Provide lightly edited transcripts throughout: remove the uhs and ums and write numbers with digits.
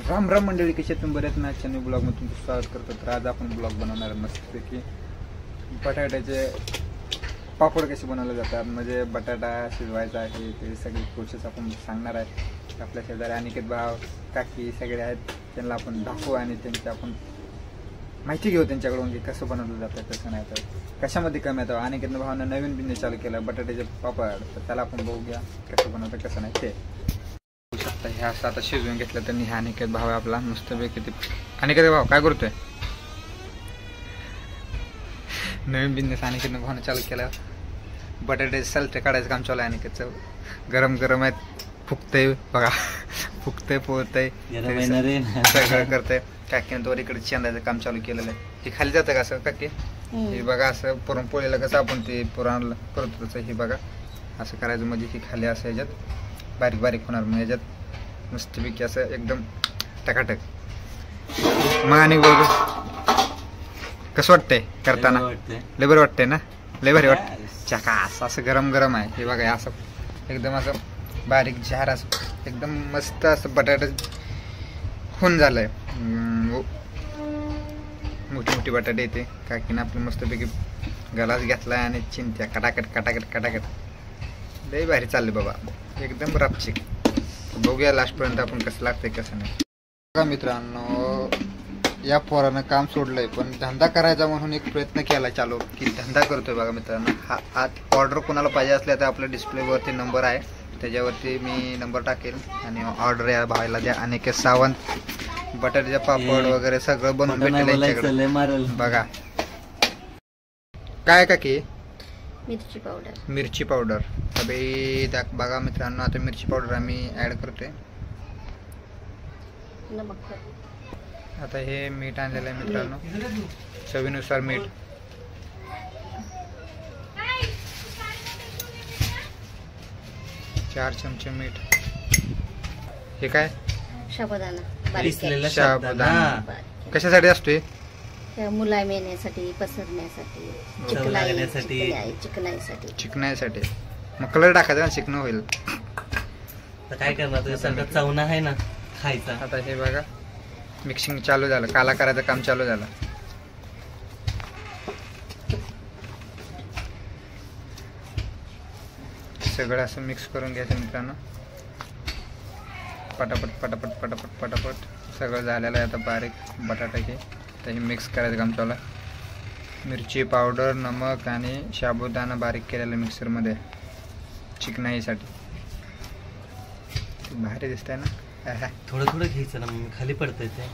राम राम मंडळी, कशी तुम्ही बरेच ना चॅनल ब्लॉग मध्ये तुमचं स्वागत करतो. तर आज आपण ब्लॉग बनवणार आहे मस्तपैकी बटाट्याचे पापड कसे बनवले जातात, म्हणजे बटाटा शिजवायचा आहे ते सगळी प्रोसेस आपण सांगणार आहे. आपल्या शेजारी अनिकेत भाव काकी सगळे आहेत, त्यांना आपण दाखवू आणि त्यांची आपण माहिती घेऊ त्यांच्याकडून की कसं बनवलं जातं कसं नाही, तर कशामध्ये कमी येतं. अनिकेत भावानं नवीन बिझनेस चालू केला बटाट्याचे पापड, तर त्याला आपण बघूया कसं बनवतं कसं नाही ते. हे असं आता शिजवून घेतलं तर हा अनिकेत भाव आहे आपला मस्तपैकी. अनिकेत भाव काय करतोय? नवीन बिझनेस अनिकेत भावानं चालू केला. बटाटे सलटे काढायचं काम चालू आहे अनिकेतचं. गरम गरम आहेत, फुकतंय बघा, फुकतंय पोहतंय सगळं करतंय. काकीनं तो इकडे शेंदायचं काम चालू केलेलं आहे. हे खाली जातं का असं काकी? हे बघा असं पुरणपोळीला कसं आपण ते पुरण करतो तसं हे बघा असं करायचं, म्हणजे हे खाली असं ह्याच्यात बारीक बारीक होणार, मग ह्याच्यात मस्तपैकी असं एकदम टकाटक. मग आणि बघ कसं वाटतंय करताना? लय बरं वाटतंय ना, लय भारी वाटतं. चकास असं गरम गरम आहे हे बघा, असं एकदम असं बारीक झार असं एकदम मस्त असं बटाटा होऊन झालंय. मोठी मोठी बटाटे येते काकीनं आपलं मस्तपैकी गलास घेतलाय आणि चिंत्या कटाकट कटाकट कटाकट लय भारी चालले बाबा, एकदम रापचिक. बघूया लास्टपर्यंत आपण कसं लागतंय कसं नाही. बघा मित्रांनो, या पोरानं काम सोडलंय पण धंदा करायचा म्हणून एक प्रयत्न केला चालू की धंदा करतोय. बघा मित्रांनो, हा ऑर्डर कोणाला पाहिजे असल्या तर आपल्या डिस्प्लेवरती नंबर आहे, त्याच्यावरती मी नंबर टाकेल आणि ऑर्डर या भावाला द्या. अनिकेत सावंत बटाट्याचे पापड वगैरे सगळं बनवून भेटेल बघा. काय काकी? मिरची पावडर. मिरची पावडर अबे बघा मित्रांनो, आता मिरची पावडर आम्ही ऍड करतोय. आता हे मीठ आणलेलं आहे मित्रांनो, चवीनुसार मीठ. चार चमचे मीठ. हे काय? साबुदाणा. साबुदाणा कशासाठी असतोय? मुलायम येण्यासाठी, पसरण्यासाठी, चिकनाईसाठी. मग कलर टाकायचा ना, चिकन होईल. काय करणार, सगळं चवना आहे ना खायचा. आता हे बघा मिक्सिंग चालू झालं, काला करायचं काम चालू झालं. सगळं असं मिक्स करून घ्यायचं मित्रांनो, पटापट पटापट पटापट पटापट सगळं झालेलं आहे. आता बारीक बटाटा घे, त्याची मिक्स करायचं काम चालू आहे. मिरची पावडर, नमक आणि साबुदाणा बारीक केलेलं मिक्सरमध्ये चिकनाईसाठी. भारी दिसतंय ना. थोडं थोडं घ्यायचं ना, मग खाली पडतंय ते.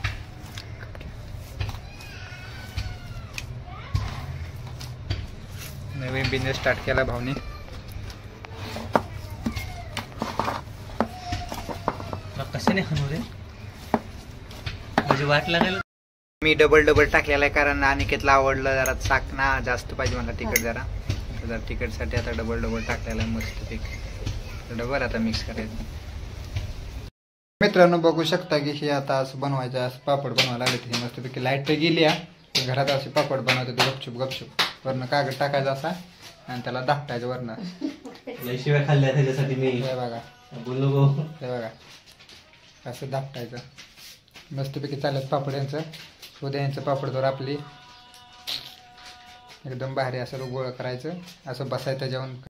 नवीन बिझनेस स्टार्ट केला भावनी. कशाने हाणू रे, म्हणजे वाट लागायला. मी डबल टाकलेला आहे कारण अनिकेतला आवडलं जरा, चाकणा जास्त पाहिजे मला तिखट जरा तिखटसाठी आता डबल टाकलेला आहे मस्त पैकी. डबल आता मिक्स करायचं. मित्रांनो बघू शकता की हे आता असं बनवायचं, असं पापड बनवायला लागले. ते मस्तपैकी लाईट गेली आहे, घरात असे पापड बनवते ते गपचूप गपचूप. वरनं कागद टाकायचा असा आणि त्याला दाखटायचं वरनं. शिवाय खाल्ल्या त्याच्यासाठी मी हे बघा बोललो. हे बघा असं दाखटायचं मस्तपैकी चालत पापड यांचं. उद्या यांचं पापड तर आपली एकदम भारी असं गोळा करायचं, असं बसायचं जेवण.